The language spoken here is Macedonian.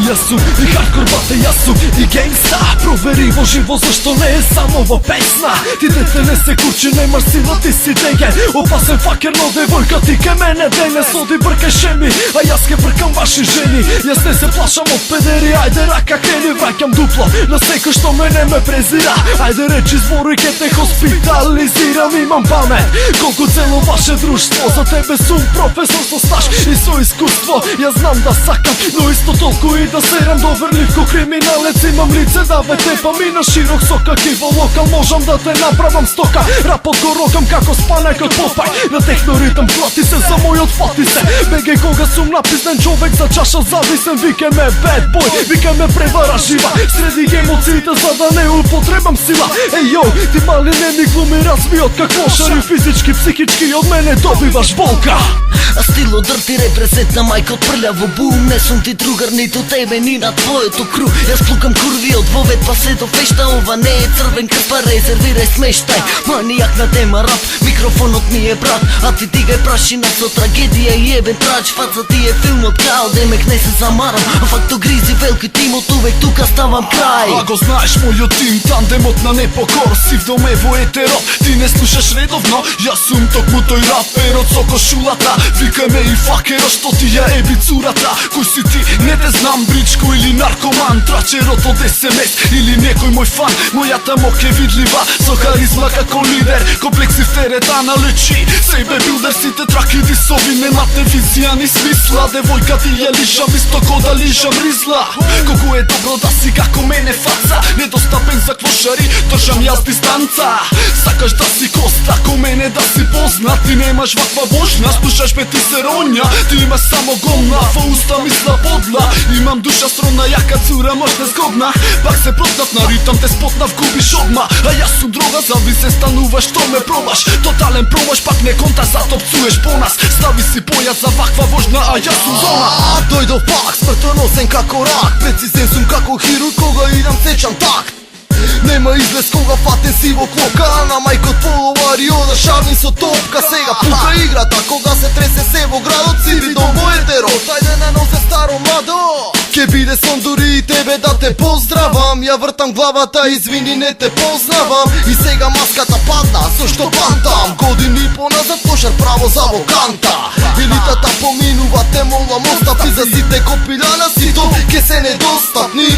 Јас сум и хардкор бате, јас сум и генгста. Провери во живо зашто не е само во песна. Ти дете не се курчи, немаш сила, ти си деген. Опасен факер, но девојка ти ке мене денес. Оди бркај шеми, а јас ке бркам ваши жени. Јас не се плашам од педери, ајде рака крени. Враќам дупло на секој што мене ме презира. Ајде речи збори, ке те хоспитализирам. Имам памет, колку цело ваше друштво. За тебе сум професор со стаж и со искуство. Јас знам да сакам, но исто толку и да серам. Доверлив ко криминалец, имам лице да ве тепам. И на широк сокак и во локал можам да те направам стока. Рапот го рокам како спанек од Попај. На техноритам плати се за мојот фати се. Беге кога сум написнен човек за чаша зависен. Викај ме bad boy, викај ме превара жива. Среди емоциите за да не употребам сила. Еј јоу, ти мали не ми глуми развиот како шари. Физички, психички од мене добиваш болка. А стило дрти репрезентна мајка од прљаво бум. Не сум ти другар ниту тебе ни на твоето кру. Јас плукам курви од вовет па се до фешта. Ова не е црвен крв, па резервирај смештај. Манијак на тема рап, микрофонот ми е брат. А ти дигај прашина со трагедија и ебен трач. Фаца ти е филмот као демек не се замарам. А фактогризи велки тимот увек тука ставам крај. А го знаеш мојот тим, тандемот на непокор. Сив домево етеро, ти не слушаш редовно. Јас сум токму тој раперот со кошулата. Викај ме и факеро што ти ја еби цурата. Кој си ти, не те знам, бричко или наркоман. Трачерот од СМС или некој мој фан. Мојата мок е видлива, со харизма како лидер. Комплекси в теретана лечи, себе билдер. Сите траки дисови, немате визија ни смисла. Девојка ти ја лишам исто ко да лишам ризла. Колку е добро да си како мене фаца. Недостапен за клошари, држам јас дистанца. Сакаш да си коста, ко мене да си познат. Ти немаш ваква вожна, слушаш ме ти се ронја. Ти имаш само гомна, во уста мисла подла. Имам душа строна, јака цура мощна згодна. Пак се протнав на ритам, те спотнав, губиш одма. А јас сум дрога, зависе стануваш, што ме пробаш. Тотален промаш, пак не конташ, зато пцуеш по нас. Стави си појас за ваква вожна, а јас сум зона. Дојдов пак, смртоносен како рак. Прецизен сум како хирург, кога идам сечам такт. Нема излез кога фатен си во клопка. На мајкот половари ода шарни со топка. Сега пука играта, кога се тресе се во градот. Си видом во етеро, тајде не носе старо младо. Ке биде сон дури и тебе да те поздравам. Ја вртам главата, извини не те познавам. И сега маската падна, со што пантам. Години поназад кошар право за воканта. Елитата поминува, те молам остапи. За сите копиля на сито, ке се недостапни.